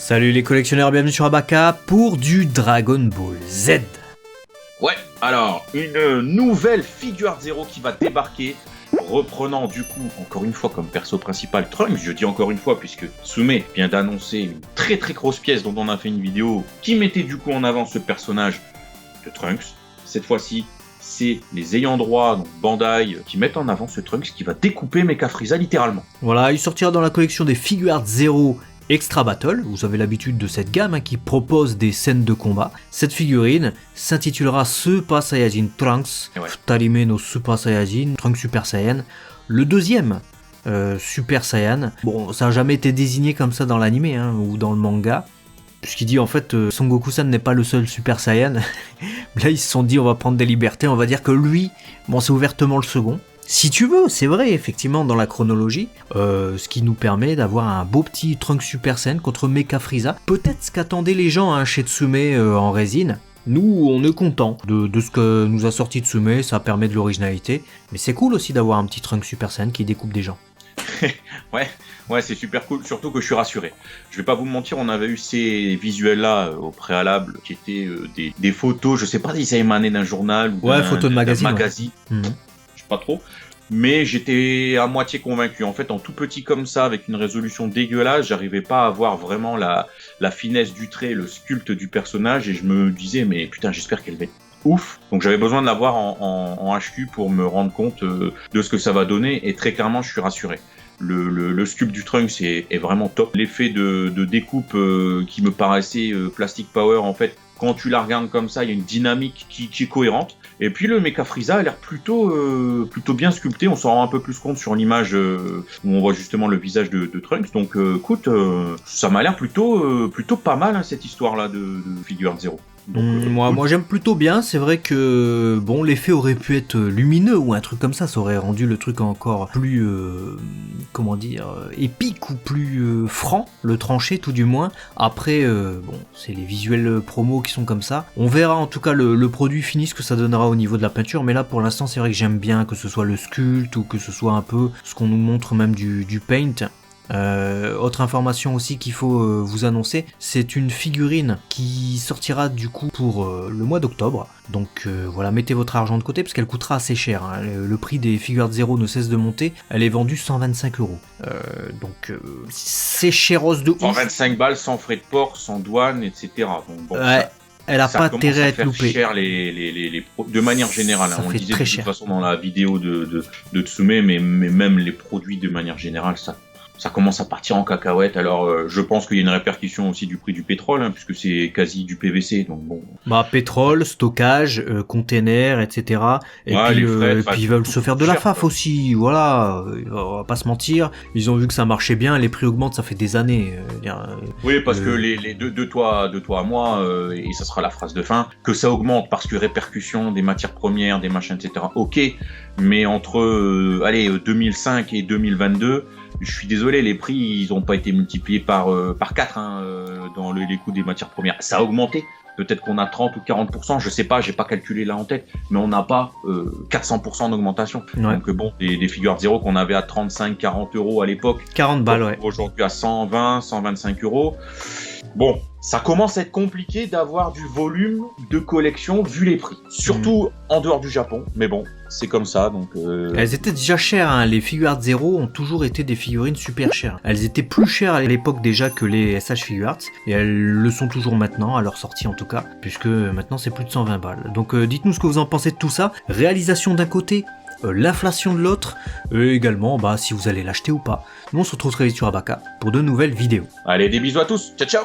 Salut les collectionneurs, bienvenue sur Abaka pour du Dragon Ball Z. Ouais, alors, une nouvelle figure Art Zero qui va débarquer, reprenant du coup, encore une fois comme perso principal Trunks, je dis encore une fois puisque Tsume vient d'annoncer une très grosse pièce dont on a fait une vidéo qui mettait du coup en avant ce personnage de Trunks. Cette fois-ci, c'est les ayants droit, donc Bandai, qui mettent en avant ce Trunks qui va découper Mecha Frieza littéralement. Voilà, il sortira dans la collection des figures Art Zero Extra Battle, vous avez l'habitude de cette gamme qui propose des scènes de combat. Cette figurine s'intitulera Super Saiyajin Trunks, Futarime no Super Saiyajin, Trunks Super Saiyan, le deuxième Super Saiyan. Bon, ça n'a jamais été désigné comme ça dans l'anime ou dans le manga, puisqu'il dit en fait Son Goku-san n'est pas le seul Super Saiyan. Là ils se sont dit on va prendre des libertés, on va dire que lui, bon c'est ouvertement le second. Si tu veux, c'est vrai, effectivement, dans la chronologie, ce qui nous permet d'avoir un beau petit Trunks Super Saiyan contre Mecha Frieza. Peut-être ce qu'attendaient les gens chez Tsume en résine. Nous, on est content de ce que nous a sorti Tsume, ça permet de l'originalité. Mais c'est cool aussi d'avoir un petit Trunks Super Saiyan qui découpe des gens. Ouais, c'est super cool, surtout que je suis rassuré. Je vais pas vous mentir, on avait eu ces visuels-là au préalable, qui étaient des photos, je sais pas si ça émanait d'un journal ou photos de magazine. Ouais. Je sais pas trop. Mais j'étais à moitié convaincu. En fait, en tout petit comme ça, avec une résolution dégueulasse, j'arrivais pas à voir vraiment la finesse du trait, le sculpte du personnage, et je me disais, mais putain, j'espère qu'elle va être ouf. Donc j'avais besoin de l'avoir en HQ pour me rendre compte de ce que ça va donner, et très clairement, je suis rassuré. Le sculpte du Trunks est vraiment top. L'effet de découpe qui me paraissait Plastic Power, en fait, quand tu la regardes comme ça, il y a une dynamique qui est cohérente. Et puis le Mecha Frieza a l'air plutôt bien sculpté. On s'en rend un peu plus compte sur l'image où on voit justement le visage de Trunks. Donc écoute, ça m'a l'air plutôt pas mal cette histoire-là de figure Art Zero. Donc, moi j'aime plutôt bien, c'est vrai que bon l'effet aurait pu être lumineux ou un truc comme ça aurait rendu le truc encore plus épique ou plus franc, le tranché tout du moins. Après bon c'est les visuels promos qui sont comme ça, on verra en tout cas le produit fini, ce que ça donnera au niveau de la peinture, mais là pour l'instant c'est vrai que j'aime bien que ce soit le sculpte ou que ce soit un peu ce qu'on nous montre même du paint. Autre information aussi qu'il faut vous annoncer, c'est une figurine qui sortira du coup pour le mois d'octobre. Donc voilà, mettez votre argent de côté parce qu'elle coûtera assez cher. Le prix des figures Zero ne cesse de monter. Elle est vendue 125 €. Donc c'est chéros de ouf. 125 balles sans frais de port, sans douane, etc. Donc, bon, ouais. Elle a pas intérêt à être loupée. Cher de manière générale. On le disait de toute façon dans la vidéo de Tsume, mais même les produits de manière générale, ça commence à partir en cacahuète. Alors je pense qu'il y a une répercussion aussi du prix du pétrole, puisque c'est quasi du PVC, donc bon. Pétrole, stockage, container, etc. Et puis ils veulent se faire de la faf aussi, voilà, on va pas se mentir. Ils ont vu que ça marchait bien, les prix augmentent, ça fait des années. Oui, parce que les de toi à moi, et ça sera la phrase de fin, que ça augmente parce que répercussion des matières premières, des machins, etc. Ok, mais entre 2005 et 2022, je suis désolé, les prix ils ont pas été multipliés par 4 dans les coûts des matières premières. Ça a augmenté. Peut-être qu'on a 30 ou 40%, je sais pas, j'ai pas calculé là en tête, mais on n'a pas 400% d'augmentation. Ouais. Donc bon, des figures Art Zero qu'on avait à 35-40 € à l'époque. 40 balles, ouais. Aujourd'hui à 120-125 €. Bon, ça commence à être compliqué d'avoir du volume de collection vu les prix. Surtout en dehors du Japon, mais bon, c'est comme ça, donc... Elles étaient déjà chères, les figures Art Zero ont toujours été des figurines super chères. Elles étaient plus chères à l'époque déjà que les SH Figure Arts, et elles le sont toujours maintenant, à leur sortie en tout cas, puisque maintenant c'est plus de 120 balles. Donc dites-nous ce que vous en pensez de tout ça. Réalisation d'un côté, l'inflation de l'autre, et également si vous allez l'acheter ou pas. Nous on se retrouve très vite sur Abaka pour de nouvelles vidéos. Allez, des bisous à tous, ciao ciao.